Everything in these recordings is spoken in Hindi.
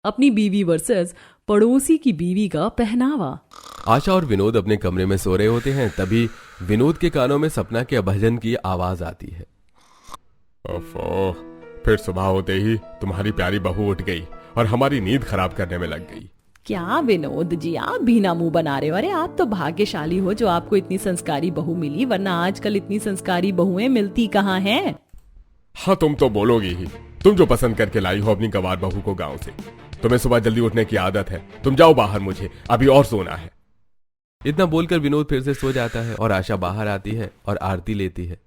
अपनी बीवी वर्सेस पड़ोसी की बीवी का पहनावा। आशा और विनोद अपने कमरे में सो रहे होते हैं, तभी विनोद के कानों में सपना के अभजन की आवाज आती है। ओफो, फिर सुबह होते ही तुम्हारी प्यारी बहू उठ गई और हमारी नींद खराब करने में लग गई। क्या विनोद जी, आप भी ना मुंह बना रहे हो। अरे आप तो भाग्यशाली हो जो आपको इतनी संस्कारी बहू मिली, वरना आजकल इतनी संस्कारी बहुएं मिलती कहाँ हैं। हाँ, तुम तो बोलोगी ही। तुम जो पसंद करके लाई हो अपनी गवार बहू को गांव से। तुम्हें सुबह जल्दी उठने की आदत है। तुम जाओ बाहर, मुझे अभी और सोना है। इतना बोलकर विनोद फिर से सो जाता है और आशा बाहर आती है और आरती लेती है।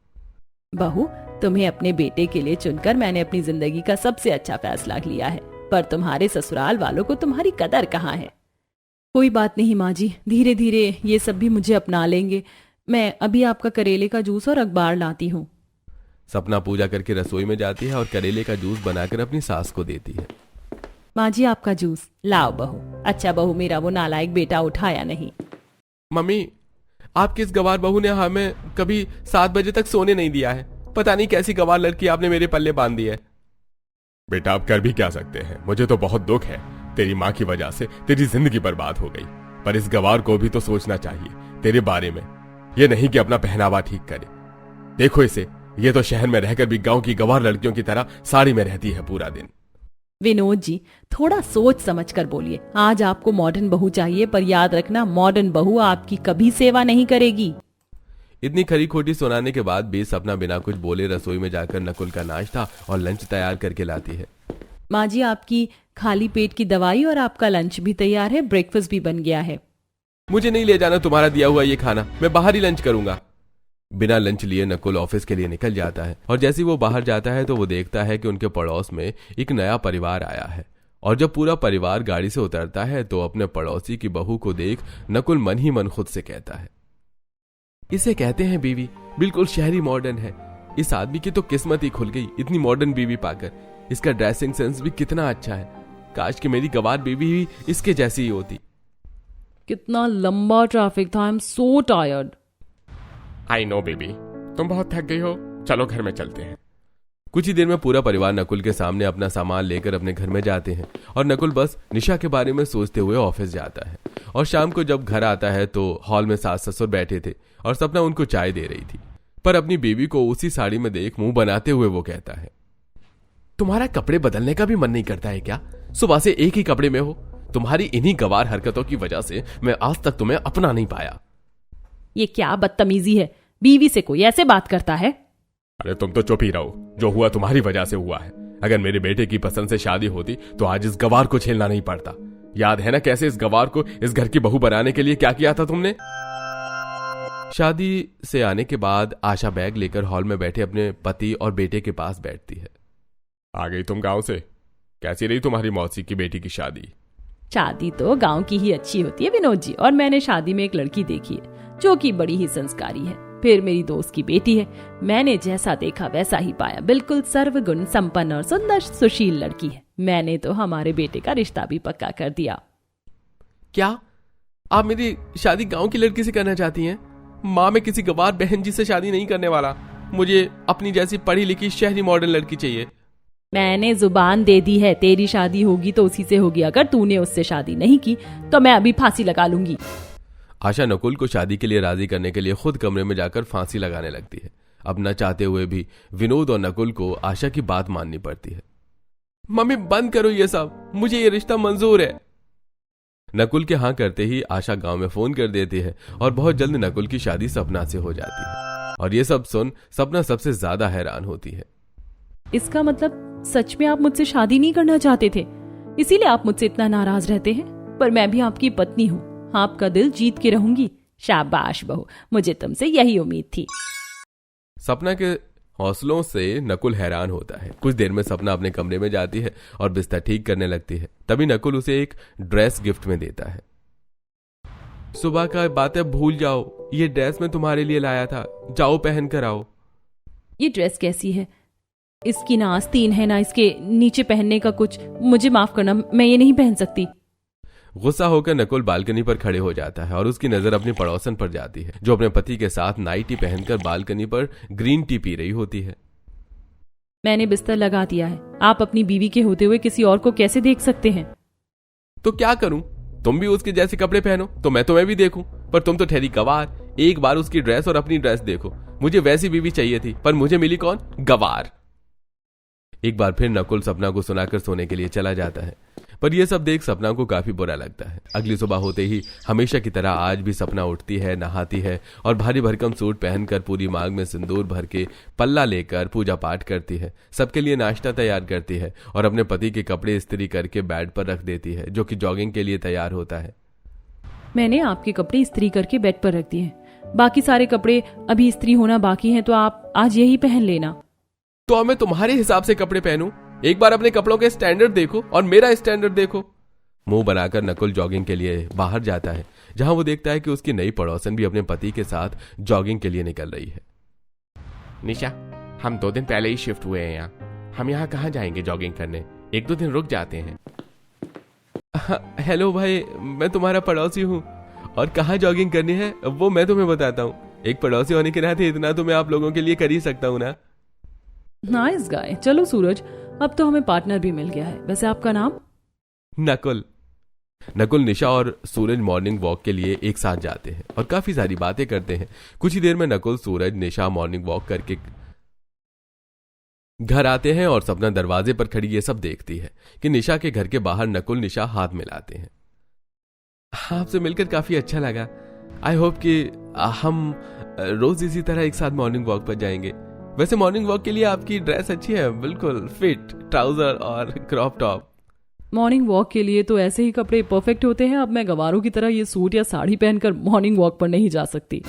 बहू, तुम्हें अपने बेटे के लिए चुनकर मैंने अपनी जिंदगी का सबसे अच्छा फैसला लिया है, पर तुम्हारे ससुराल वालों को तुम्हारी कदर कहाँ है। कोई बात नहीं माँ जी, धीरे धीरे ये सब भी मुझे अपना लेंगे। मैं अभी आपका करेले का जूस और अखबार लाती हूँ। सपना पूजा करके रसोई में जाती है और करेले का जूस बनाकर अपनी सास को देती है। माँ जी, आपका जूस लाओ बहू। अच्छा बहू, मेरा वो नालायक बेटा उठाया नहीं। मम्मी, आपकी इस गवार बहू ने हमें कभी 7 बजे तक सोने नहीं दिया है। पता नहीं कैसी गवार लड़की आपने मेरे पल्ले बांध दी है। बेटा, आप कर भी क्या सकते हैं। मुझे तो बहुत दुख है, तेरी माँ की वजह से तेरी जिंदगी बर्बाद हो गई। पर इस गवार को भी तो सोचना चाहिए तेरे बारे में, ये नहीं कि अपना पहनावा ठीक करे। देखो इसे, ये तो शहर में रहकर भी गांव की गवार लड़कियों की तरह साड़ी में रहती है पूरा दिन। विनोद जी, थोड़ा सोच समझ कर बोलिए। आज आपको मॉडर्न बहू चाहिए, पर याद रखना मॉडर्न बहू आपकी कभी सेवा नहीं करेगी। इतनी खरी खोटी सुनाने के बाद भी सपना बिना कुछ बोले रसोई में जाकर नकुल का नाश्ता और लंच तैयार करके लाती है। माँ जी, आपकी खाली पेट की दवाई और आपका लंच भी तैयार है, ब्रेकफास्ट भी बन गया है। मुझे नहीं ले जाना तुम्हारा दिया हुआ ये खाना, मैं बाहर ही लंच करूंगा। बिना लंच लिए नकुल ऑफिस के लिए निकल जाता है और जैसे वो बाहर जाता है तो वो देखता है कि उनके पड़ोस में एक नया परिवार आया है। और जब पूरा परिवार गाड़ी से उतरता है तो अपने पड़ोसी की बहू को देख नकुल मन ही मन खुद से कहता है, इसे कहते हैं बीवी, बिल्कुल शहरी मॉडर्न है। इस आदमी की तो किस्मत ही खुल गई इतनी मॉडर्न बीवी पाकर। इसका ड्रेसिंग सेंस भी कितना अच्छा है। काश कि मेरी गवार बीवी भी इसके जैसी ही होती। कितना लंबा ट्रैफिक था, I am so tired. I know baby, तुम बहुत थक गई हो, चलो घर में चलते हैं। कुछ ही देर में पूरा परिवार नकुल के सामने अपना सामान लेकर अपने घर में जाते हैं और नकुल बस निशा के बारे में सोचते हुए ऑफिस जाता है। और शाम को जब घर आता है तो हॉल में सास ससुर बैठे थे और सपना उनको चाय दे रही थी। पर अपनी बीवी को उसी साड़ी में देख मुंह बनाते हुए वो कहता है, तुम्हारा कपड़े बदलने का भी मन नहीं करता है क्या? सुबह से एक ही कपड़े में हो। तुम्हारी इन्हीं गवार हरकतों की वजह से मैं आज तक तुम्हें अपना नहीं पाया। ये क्या बदतमीजी है, बीवी से कोई ऐसे बात करता है? अरे तुम तो चुप ही रहो, जो हुआ तुम्हारी वजह से हुआ है। अगर मेरे बेटे की पसंद से शादी होती तो आज इस गवार को झेलना नहीं पड़ता। याद है ना कैसे इस गवार को इस घर की बहू बनाने के लिए क्या किया था तुमने? शादी से आने के बाद आशा बैग लेकर हॉल में बैठे अपने पति और बेटे के पास बैठती है। आ गई तुम गांव से? कैसी रही तुम्हारी मौसी की बेटी की शादी? शादी तो गांव की ही अच्छी होती है विनोद जी, और मैंने शादी में एक लड़की देखी है जो कि बड़ी ही संस्कारी है। फिर मेरी दोस्त की बेटी है, मैंने जैसा देखा वैसा ही पाया। बिल्कुल सर्वगुण संपन्न और सुंदर सुशील लड़की है। मैंने तो हमारे बेटे का रिश्ता भी पक्का कर दिया। क्या आप मेरी शादी गांव की लड़की से करना चाहती हैं? माँ, मैं किसी गवार बहन जी से शादी नहीं करने वाला। मुझे अपनी जैसी पढ़ी लिखी शहरी मॉडर्न लड़की चाहिए। मैंने जुबान दे दी है, तेरी शादी होगी तो उसी से होगी। अगर तूने उससे शादी नहीं की तो मैं अभी फांसी लगा लूंगी। आशा नकुल को शादी के लिए राजी करने के लिए खुद कमरे में जाकर फांसी लगाने लगती है। अब न चाहते हुए भी विनोद और नकुल को आशा की बात माननी पड़ती है। मम्मी, बंद करो ये सब, मुझे ये रिश्ता मंजूर है। नकुल के हाँ करते ही आशा गांव में फोन कर देती है और बहुत जल्द नकुल की शादी सपना से हो जाती है। और ये सब सुन सपना सबसे ज्यादा हैरान होती है। इसका मतलब सच में आप मुझसे शादी नहीं करना चाहते थे, इसीलिए आप मुझसे इतना नाराज रहते हैं? पर मैं भी आपकी पत्नी हूँ, आपका दिल जीत के रहूंगी। शाबाश बहू, मुझे तुमसे यही उम्मीद थी। सपना के हौसलों से नकुल हैरान होता है। कुछ देर में सपना अपने कमरे में जाती है और बिस्तर ठीक करने लगती है। तभी नकुल उसे एक ड्रेस गिफ्ट में देता है। सुबह का बातें भूल जाओ, ये ड्रेस मैं तुम्हारे लिए लाया था, जाओ पहन कर आओ। ये ड्रेस कैसी है? इसकी ना आस्तीन है ना इसके नीचे पहनने का कुछ। मुझे माफ करना, मैं ये नहीं पहन सकती। गुस्सा होकर नकुल बालकनी पर खड़े हो जाता है और उसकी नजर अपनी पड़ोसन पर जाती है जो अपने पति के साथ नाइटी पहनकर बालकनी पर ग्रीन टी पी रही होती है। मैंने बिस्तर लगा दिया है, आप अपनी बीवी के होते हुए किसी और को कैसे देख सकते हैं? तो क्या करूं? तुम भी उसके जैसे कपड़े पहनो तो मैं तुम्हें भी देखूं, पर तुम तो ठहरी गवार। एक बार उसकी ड्रेस और अपनी ड्रेस देखो। मुझे वैसी बीवी चाहिए थी, पर मुझे मिली कौन? गवार। एक बार फिर नकुल सपना को सुनाकर सोने के लिए चला जाता है, पर यह सब देख सपना को काफी बुरा लगता है। अगली सुबह होते ही हमेशा की तरह आज भी सपना उठती है, नहाती है और भारी भरकम सूट पहनकर पूरी मांग में सिंदूर भर के पल्ला लेकर पूजा पाठ करती है। सबके लिए नाश्ता तैयार करती है और अपने पति के कपड़े इस्त्री करके बेड पर रख देती है, जो कि जॉगिंग के लिए तैयार होता है। मैंने आपके कपड़े इस्त्री करके बेड पर रख दिए हैं, बाकी सारे कपड़े अभी इस्त्री होना बाकी हैं, तो आप आज यही पहन लेना। तो अब मैं तुम्हारे हिसाब से कपड़े पहनूं? एक बार अपने कपड़ों के स्टैंडर्ड देखो और मेरा स्टैंडर्ड देखो। मुंह बनाकर नकुल जॉगिंग के लिए बाहर जाता है, जहां वो देखता है कि उसकी नई पड़ोसन भी अपने पति के साथ जॉगिंग के लिए निकल रही है। निशा, हम 2 दिन पहले ही शिफ्ट हुए हैं यहाँ। हम यहाँ कहाँ जाएंगे जॉगिंग करने? 1-2 दिन रुक जाते हैं। हेलो भाई, मैं तुम्हारा पड़ोसी हूँ और कहाँ जॉगिंग करनी है वो मैं तुम्हें बताता हूँ। एक पड़ोसी होने के नाते इतना तो मैं आप लोगों के लिए कर ही सकता हूँ ना। Nice guy. चलो सूरज, अब तो हमें पार्टनर भी मिल गया है। वैसे आपका नाम? नकुल। नकुल, निशा और सूरज मॉर्निंग वॉक के लिए एक साथ जाते हैं और काफी सारी बातें करते हैं। कुछ ही देर में नकुल, सूरज, निशा मॉर्निंग वॉक करके घर आते हैं और सपना दरवाजे पर खड़ी ये सब देखती है कि निशा के घर के बाहर नकुल निशा हाथ मिलाते हैं। आपसे मिलकर काफी अच्छा लगा। आई होप कि हम रोज इसी तरह एक साथ मॉर्निंग वॉक पर जाएंगे। वैसे मॉर्निंग वॉक के लिए आपकी ड्रेस अच्छी है, बिल्कुल फिट, ट्राउजर और क्रॉप टॉप। मॉर्निंग वॉक के लिए तो ऐसे ही कपड़े परफेक्ट होते हैं। अब मैं गवारों की तरह ये सूट या साड़ी पहनकर मॉर्निंग वॉक पर नहीं जा सकती।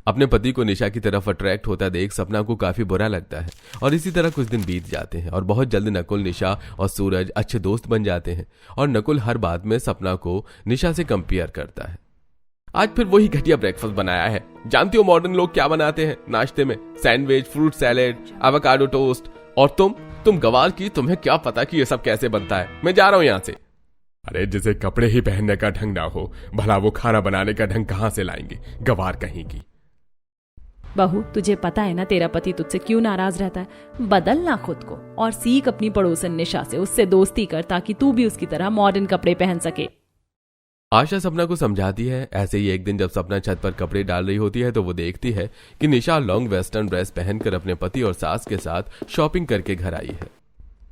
अपने पति को निशा की तरफ अट्रैक्ट होता देख सपना को काफी बुरा लगता है और इसी तरह कुछ दिन बीत जाते हैं और बहुत जल्द नकुल, निशा और सूरज अच्छे दोस्त बन जाते हैं और नकुल हर बात में सपना को निशा से कंपेयर करता है। आज फिर वही घटिया ब्रेकफास्ट बनाया है। जानती हो मॉडर्न लोग क्या बनाते हैं नाश्ते में? Sandwich, fruit salad, avocado toast. और तुम गवार की, तुम्हें क्या पता कि ये सब कैसे बनता है? मैं जा रहा हूं यहां से। अरे जिसे कपड़े ही पहनने का ढंग ना हो, भला वो खाना बनाने का ढंग कहां से लाएंगे? गवार कहीं की। बहू, तुझे पता है ना तेरा पति तुझसे क्यों नाराज रहता है? बदलना खुद को और सीख अपनी पड़ोसन निशा से, उससे दोस्ती कर ताकि तू भी उसकी तरह मॉडर्न कपड़े पहन सके। आशा सपना को समझाती है। ऐसे ही एक दिन जब सपना छत पर कपड़े डाल रही होती है तो वो देखती है कि निशा लॉन्ग वेस्टर्न ड्रेस पहनकर अपने पति और सास के साथ शॉपिंग करके घर आई है।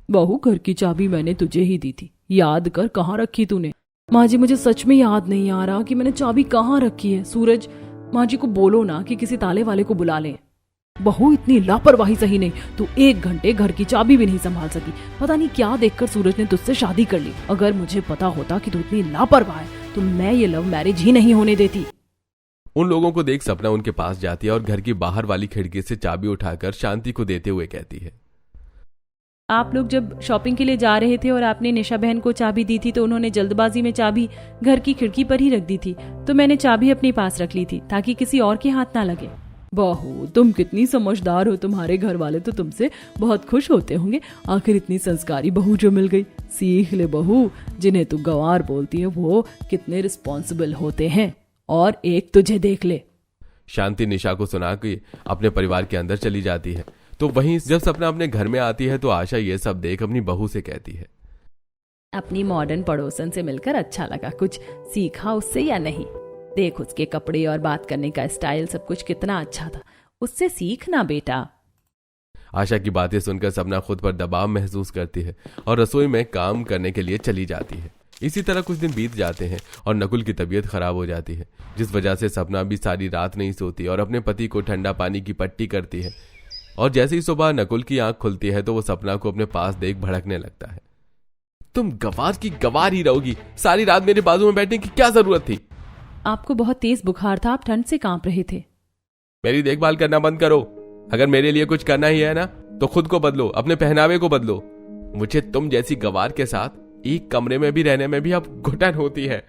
बहू, घर की चाबी मैंने तुझे ही दी थी, याद कर कहाँ रखी तूने? माँ जी, मुझे सच में याद नहीं आ रहा कि मैंने चाबी कहाँ रखी है। सूरज, माँ जी को बोलो ना कि किसी ताले वाले को बुला ले। बहू, इतनी लापरवाही सही नहीं। तू 1 घंटे घर की चाबी भी नहीं संभाल सकी। पता नहीं क्या देखकर सूरज ने तुझसे शादी कर ली। अगर मुझे पता होता कि तू इतनी लापरवाह है तो मैं ये लव मैरिज ही नहीं होने देती। उन लोगों को देख सपना उनके पास जाती है और घर की बाहर वाली खिड़की से चाबी उठाकर शांति को देते हुए कहती है, आप लोग जब शॉपिंग के लिए जा रहे थे और आपने निशा बहन को चाबी दी थी तो उन्होंने जल्दबाजी में चाबी घर की खिड़की पर ही रख दी थी, तो मैंने चाबी अपने पास रख ली थी ताकि किसी और के हाथ ना लगे। बहू, तुम कितनी समझदार हो। तुम्हारे घर वाले तो तुमसे बहुत खुश होते होंगे। आखिर इतनी संस्कारी बहू जो मिल गई। सीख ले बहू, जिन्हें तू गंवार बोलती है वो कितने रिस्पॉन्सिबल होते हैं। और एक तुझे देख ले। शांति निशा को सुना के अपने परिवार के अंदर चली जाती है। तो वहीं जब सपना अपने घर में आती है तो आशा ये सब देख अपनी बहू से कहती है, अपनी मॉडर्न पड़ोसन से मिलकर अच्छा लगा। कुछ सीखा उससे या नहीं? देख, उसके कपड़े और बात करने का स्टाइल सब कुछ कितना अच्छा था। उससे सीखना बेटा। आशा की बातें सुनकर सपना खुद पर दबाव महसूस करती है और रसोई में काम करने के लिए चली जाती है। इसी तरह कुछ दिन बीत जाते हैं और नकुल की तबीयत खराब हो जाती है, जिस वजह से सपना भी सारी रात नहीं सोती और अपने पति को ठंडा पानी की पट्टी करती है। और जैसे ही सुबह नकुल की आंख खुलती है तो वो सपना को अपने पास देख भड़कने लगता है। तुम गवार की गवार ही रहोगी। सारी रात मेरे बाजू में बैठने की क्या जरूरत थी? आपको बहुत तेज बुखार था, आप ठंड से कांप रहे थे। मेरी देखभाल करना बंद करो। अगर मेरे लिए कुछ करना ही है ना तो खुद को बदलो, अपने पहनावे को बदलो। मुझे तुम जैसी गवार के साथ एक कमरे में भी रहने में भी अब घुटन होती है।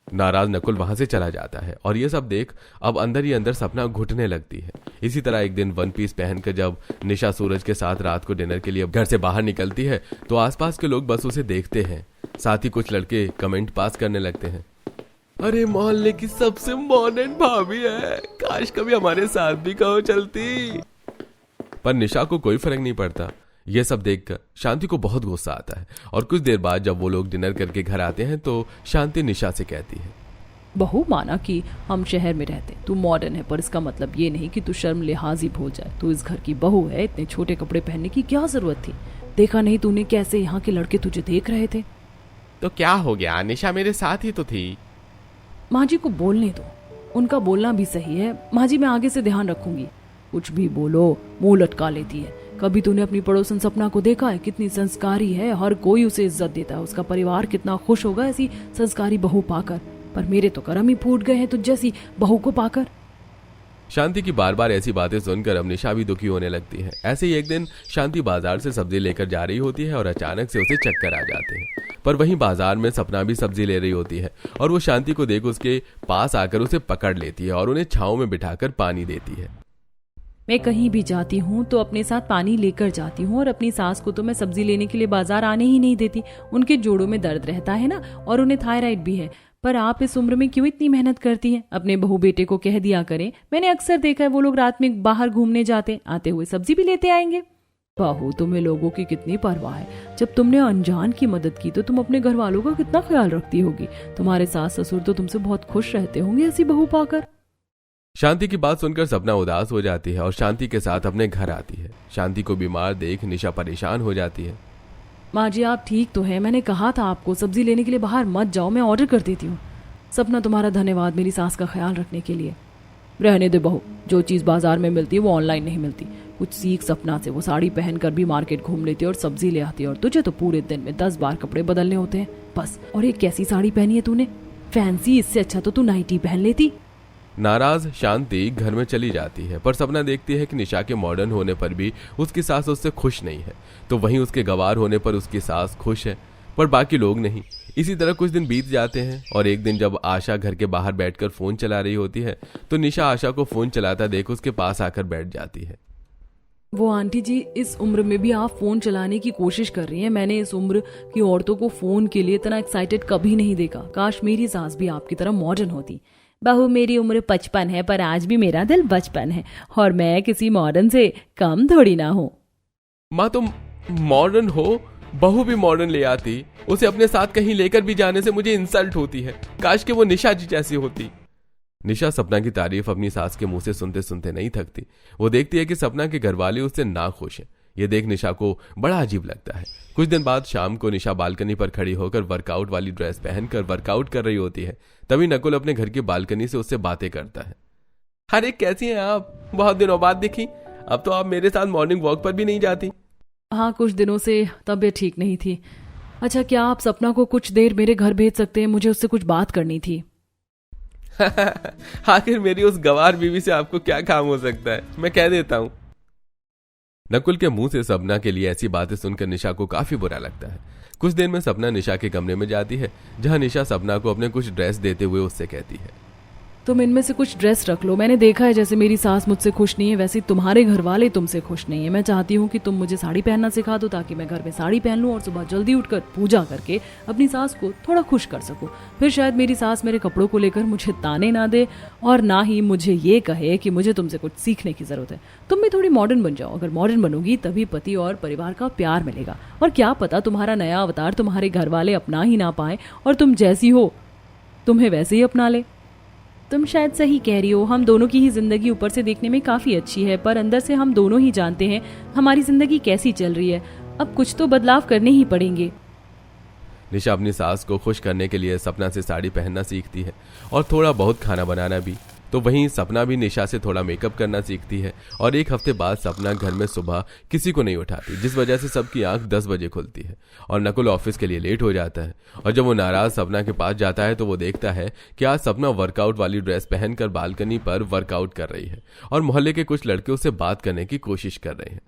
नाराज नकुल वहां से चला जाता है और ये सब देख अब अंदर ही अंदर सपना घुटने लगती है। इसी तरह एक दिन 1 पीस पहनकर जब निशा सूरज के साथ रात को डिनर के लिए घर से बाहर निकलती है तो आसपास के लोग बस उसे देखते हैं। साथ ही कुछ लड़के कमेंट पास करने लगते हैं, अरे मोहल्ले की सबसे मॉडर्न भाभी है, काश कभी हमारे साथ भी कहो चलती। पर निशा को कोई फर्क नहीं पड़ता। यह सब देखकर शांति को बहुत गुस्सा आता है और कुछ देर बाद जब वो लोग डिनर करके घर आते हैं तो शांति निशा से कहती है, बहू, माना कि हम शहर में रहते, तू मॉडर्न है, पर इसका मतलब ये नहीं कि तू शर्म लिहाजी भूल जाए। तू इस घर की बहू है, इतने छोटे कपड़े पहनने की क्या जरूरत थी? देखा नहीं तूने कैसे यहाँ के लड़के तुझे देख रहे थे? तो क्या हो गया, निशा मेरे साथ ही तो थी। माँ जी को बोलने दो, उनका बोलना भी सही है। माँ जी, मैं आगे से ध्यान रखूंगी। कुछ भी बोलो मुंह लटका लेती है। कभी तूने अपनी पड़ोसन सपना को देखा है? कितनी संस्कारी है, हर कोई उसे इज्जत देता है। उसका परिवार कितना खुश होगा ऐसी संस्कारी बहू पाकर। पर मेरे तो करम ही फूट गए हैं तुझ जैसी बहू को पाकर। शांति की बार बार ऐसी बातें सुनकर अब निशा भी दुखी होने लगती है। ऐसे ही एक दिन शांति बाजार से सब्जी लेकर जा रही होती है और अचानक से उसे चक्कर आ जाते हैं। पर वहीं बाजार में सपना भी सब्जी ले रही होती है और वो शांति को देख उसके पास आकर उसे पकड़ लेती है और उन्हें छांव में बिठाकर पानी देती है। मैं कहीं भी जाती हूँ तो अपने साथ पानी लेकर जाती हूँ, और अपनी सास को तो मैं सब्जी लेने के लिए बाजार आने ही नहीं देती। उनके जोड़ों में दर्द रहता है ना, और उन्हें थायराइड भी है। पर आप इस उम्र में क्यों इतनी मेहनत करती हैं? अपने बहू बेटे को कह दिया करें। मैंने अक्सर देखा है वो लोग रात में बाहर घूमने जाते, आते हुए सब्जी भी लेते आएंगे। बहू, तुम्हें लोगों की कितनी परवाह है। जब तुमने अनजान की मदद की तो तुम अपने घर वालों का कितना ख्याल रखती होगी। तुम्हारे सास ससुर तो तुमसे बहुत खुश रहते होंगे ऐसी बहू पाकर। शांति की बात सुनकर सपना उदास हो जाती है और शांति के साथ अपने घर आती है। शांति को बीमार देख निशा परेशान हो जाती है। माँ जी, आप ठीक तो हैं? मैंने कहा था आपको सब्जी लेने के लिए बाहर मत जाओ, मैं ऑर्डर कर देती हूँ। सपना, तुम्हारा धन्यवाद मेरी सास का ख्याल रखने के लिए। रहने दे बहू, जो चीज़ बाजार में मिलती है वो ऑनलाइन नहीं मिलती। कुछ सीख सपना से। वो साड़ी पहनकर भी मार्केट घूम लेती है और सब्जी ले आती है, और तुझे तो पूरे दिन में 10 बार कपड़े बदलने होते हैं बस। और ये कैसी साड़ी पहनी है तूने? फैंसी, इससे अच्छा तो तू नाइटी पहन लेती। नाराज शांति घर में चली जाती है, पर सपना देखती है कि निशा के मॉडर्न होने पर भी उसकी सास उससे खुश नहीं है, तो वहीं उसके गंवार होने पर उसकी सास खुश है, पर बाकी लोग नहीं। इसी तरह कुछ दिन बीत जाते हैं और एक दिन जब आशा घर के बाहर बैठकर फोन चला रही होती है तो निशा आशा को फोन चलाता देख उसके पास आकर बैठ जाती है। वो आंटी जी, इस उम्र में भी आप फोन चलाने की कोशिश कर रही हैं। मैंने इस उम्र की औरतों को फोन के लिए इतना एक्साइटेड कभी नहीं देखा। काश मेरी सास भी आपकी तरह मॉडर्न होती। बहू, मेरी उम्र 55 है, पर आज भी मेरा दिल बचपन है, और मैं किसी मॉडर्न से कम थोड़ी ना हूँ। माँ, तुम मॉडर्न हो, बहू भी मॉडर्न ले आती। उसे अपने साथ कहीं लेकर भी जाने से मुझे इंसल्ट होती है। काश कि वो निशा जी जैसी होती। निशा सपना की तारीफ अपनी सास के मुंह से सुनते सुनते नहीं थकती। वो देखती है कि सपना के घरवाले उससे ना खुश हैं। ये देख निशा को बड़ा अजीब लगता है। कुछ दिन बाद शाम को निशा बालकनी पर खड़ी होकर वर्कआउट वाली ड्रेस पहनकर वर्कआउट कर रही होती है। तभी नकुल अपने घर की बालकनी से उससे बातें करता है। अरे कैसी हैं आप? बहुत दिनों बाद दिखी। अब तो आप मेरे साथ मॉर्निंग वॉक पर भी नहीं जाती। हाँ, कुछ दिनों से तबीयत ठीक नहीं थी। अच्छा, क्या आप सपना को कुछ देर मेरे घर भेज सकते हैं? मुझे उससे कुछ बात करनी थी। आखिर मेरी उस गंवार बीवी से आपको क्या काम हो सकता है? मैं कह देता हूं। नकुल के मुंह से सपना के लिए ऐसी बातें सुनकर निशा को काफी बुरा लगता है। कुछ देर में सपना निशा के कमरे में जाती है, जहां निशा सपना को अपने कुछ ड्रेस देते हुए उससे कहती है, तुम इनमें से कुछ ड्रेस रख लो। मैंने देखा है जैसे मेरी सास मुझसे खुश नहीं है, वैसे तुम्हारे घर वाले तुमसे खुश नहीं है। मैं चाहती हूँ कि तुम मुझे साड़ी पहनना सिखा दो, ताकि मैं घर में साड़ी पहन लूँ और सुबह जल्दी उठकर पूजा करके अपनी सास को थोड़ा खुश कर सकूँ। फिर शायद मेरी सास मेरे कपड़ों को लेकर मुझे ताने ना दे, और ना ही मुझे ये कहे कि मुझे तुमसे कुछ सीखने की जरूरत है। तुम भी थोड़ी मॉडर्न बन जाओ। अगर मॉडर्न बनोगी तभी पति और परिवार का प्यार मिलेगा, और क्या पता तुम्हारा नया अवतार तुम्हारे घर वाले अपना ही ना पाए और तुम जैसी हो तुम्हें वैसे ही अपना ले। तुम शायद सही कह रही हो। हम दोनों की ही जिंदगी ऊपर से देखने में काफी अच्छी है, पर अंदर से हम दोनों ही जानते हैं हमारी जिंदगी कैसी चल रही है। अब कुछ तो बदलाव करने ही पड़ेंगे। निशा अपनी सास को खुश करने के लिए सपना से साड़ी पहनना सीखती है और थोड़ा बहुत खाना बनाना भी। तो वहीं सपना भी निशा से थोड़ा मेकअप करना सीखती है, और एक हफ्ते बाद सपना घर में सुबह किसी को नहीं उठाती, जिस वजह से सबकी आंख 10 बजे खुलती है और नकुल ऑफिस के लिए लेट हो जाता है। और जब वो नाराज सपना के पास जाता है तो वो देखता है कि आज सपना वर्कआउट वाली ड्रेस पहनकर बालकनी पर वर्कआउट कर रही है और मोहल्ले के कुछ लड़के उससे बात करने की कोशिश कर रहे हैं।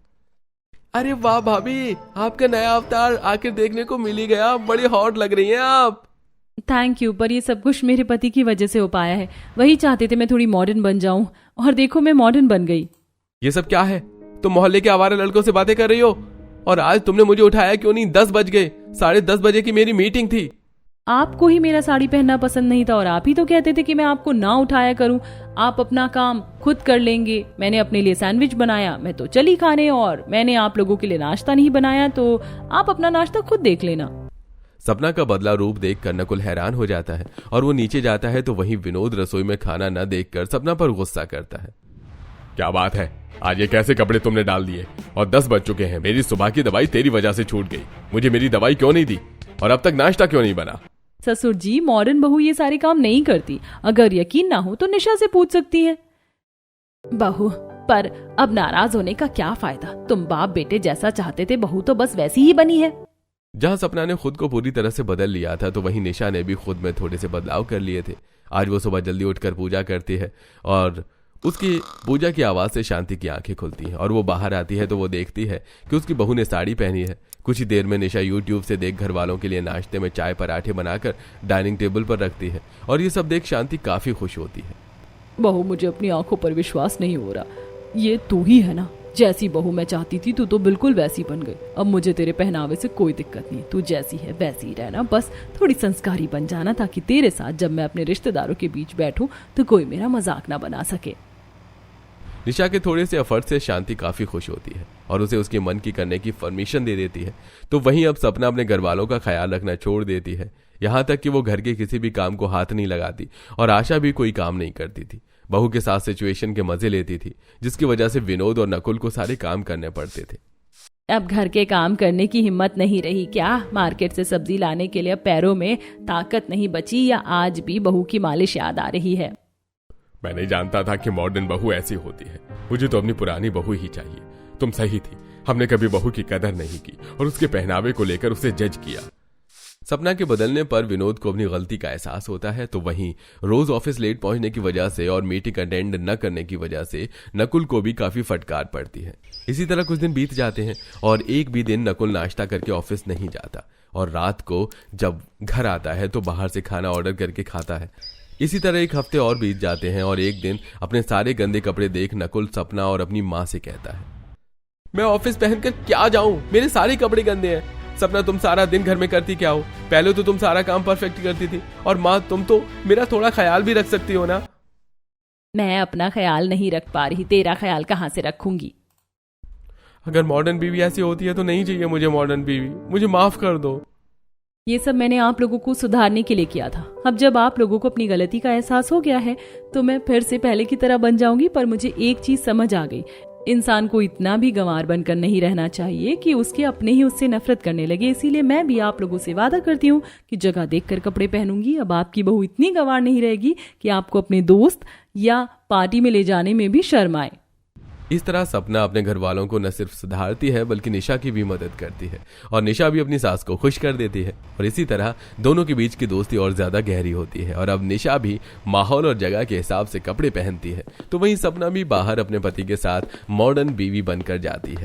अरे वाह भाभी, आपका नया अवतार आखिर देखने को मिल ही गया। बड़ी हॉट लग रही हैं आप। थैंक यू, पर ये सब कुछ मेरे पति की वजह से हो पाया है। वही चाहते थे मैं थोड़ी मॉडर्न बन जाऊं, और देखो मैं मॉडर्न बन गई। ये सब क्या है? तुम मोहल्ले के आवारा लड़कों से बातें कर रही हो, और आज तुमने मुझे उठाया क्यों नहीं? 10 बज गए। 10:30 बजे की मेरी मीटिंग थी। आपको ही मेरा साड़ी पहनना पसंद नहीं था और आप ही तो कहते थे कि मैं आपको ना उठाया करूं, आप अपना काम खुद कर लेंगे। मैंने अपने लिए सैंडविच बनाया, मैं तो चली खाने, और मैंने आप लोगों के लिए नाश्ता नहीं बनाया, तो आप अपना नाश्ता खुद देख लेना। सपना का बदला रूप देखकर नकुल हैरान हो जाता है और वो नीचे जाता है तो वहीं विनोद रसोई में खाना न देखकर सपना पर गुस्सा करता है। क्या बात है, आज ये कैसे कपड़े तुमने डाल दिए? और 10 बज चुके हैं, मेरी सुबह की दवाई तेरी वजह से छूट गई। मुझे मेरी दवाई क्यों नहीं दी और अब तक नाश्ता क्यों नहीं बना? ससुर जी, मॉडर्न बहू ये सारे काम नहीं करती। अगर यकीन ना हो तो निशा से पूछ सकती है। बहू, पर अब नाराज होने का क्या फायदा? तुम बाप बेटे जैसा चाहते थे, बहू तो बस वैसी ही बनी है। जहां सपना ने खुद को पूरी तरह से बदल लिया था तो वहीं निशा ने भी खुद में थोड़े से बदलाव कर लिए थे। आज वो सुबह जल्दी उठकर पूजा करती है और उसकी पूजा की आवाज से शांति की आंखें खुलती हैं और वो बाहर आती है तो वो देखती है कि उसकी बहू ने साड़ी पहनी है। कुछ ही देर में निशा यूट्यूब से देख घर वालों के लिए नाश्ते में चाय पराठे बनाकर डाइनिंग टेबल पर रखती है और ये सब देख शांति काफी खुश होती है। बहू, मुझे अपनी आंखों पर विश्वास नहीं हो रहा, ये तू ही है ना? जैसी बहू मैं चाहती थी तू तो बिल्कुल वैसी बन गई। अब मुझे तेरे पहनावे से कोई दिक्कत नहीं, तू जैसी है वैसी ही रहना, बस थोड़ी संस्कारी बन जाना ताकि तेरे साथ जब मैं अपने रिश्तेदारों के बीच बैठूं तो कोई मेरा मजाक ना बना सके। निशा के थोड़े से एफर्ट से शांति काफी खुश होती है और उसे उसके मन की करने की परमिशन दे देती है। तो वहीं अब सपना अपने घर वालों का ख्याल रखना छोड़ देती है, यहाँ तक कि वो घर के किसी भी काम को हाथ नहीं लगाती और आशा भी कोई काम नहीं करती थी। बहू के साथ सिचुएशन के मजे लेती थी, जिसकी वजह से विनोद और नकुल को सारे काम करने पड़ते थे। अब घर के काम करने की हिम्मत नहीं रही क्या? मार्केट से सब्जी लाने के लिए पैरों में ताकत नहीं बची, या आज भी बहू की मालिश याद आ रही है? मैं नहीं जानता था कि मॉडर्न बहू ऐसी होती है। मुझे तो अपनी पुरानी बहू ही चाहिए। तुम सही थी, हमने कभी बहू की कदर नहीं की और उसके पहनावे को लेकर उसे जज किया। सपना के बदलने पर विनोद को अपनी गलती का एहसास होता है। तो वहीं रोज ऑफिस लेट पहुंचने की वजह से और मीटिंग अटेंड न करने की वजह से नकुल को भी काफी फटकार पड़ती है। इसी तरह कुछ दिन बीत जाते हैं और एक भी दिन नकुल नाश्ता करके ऑफिस नहीं जाता और रात को जब घर आता है तो बाहर से खाना ऑर्डर करके खाता है। इसी तरह एक हफ्ते और बीत जाते हैं और एक दिन अपने सारे गंदे कपड़े देख नकुल सपना और अपनी माँ से कहता है, मैं ऑफिस पहनकर क्या जाऊं, मेरे सारे कपड़े गंदे हैं। सपना, तुम सारा दिन घर में करती क्या हो? पहले तो तुम सारा काम परफेक्ट करती थी, और माँ तुम तो मेरा थोड़ा ख्याल भी रख सकती हो ना। मैं अपना ख्याल नहीं रख पा रही, तेरा ख्याल कहाँ से रखूंगी? अगर मॉडर्न बीवी ऐसी होती है तो नहीं चाहिए मुझे मॉडर्न बीवी, मुझे माफ कर दो। ये सब मैंने आप लोगों को सुधारने के लिए किया था। अब जब आप लोगों को अपनी गलती का एहसास हो गया है तो मैं फिर से पहले की तरह बन जाऊंगी। पर मुझे एक चीज समझ आ गई, इंसान को इतना भी गंवार बनकर नहीं रहना चाहिए कि उसके अपने ही उससे नफरत करने लगे। इसीलिए मैं भी आप लोगों से वादा करती हूँ कि जगह देखकर कपड़े पहनूंगी। अब आपकी बहू इतनी गंवार नहीं रहेगी कि आपको अपने दोस्त या पार्टी में ले जाने में भी शर्म आए। इस तरह सपना अपने घर वालों को न सिर्फ सुधारती है बल्कि निशा की भी मदद करती है और निशा भी अपनी सास को खुश कर देती है और इसी तरह दोनों के बीच की दोस्ती और ज्यादा गहरी होती है। और अब निशा भी माहौल और जगह के हिसाब से कपड़े पहनती है तो वहीं सपना भी बाहर अपने पति के साथ मॉडर्न बीवी बनकर जाती है।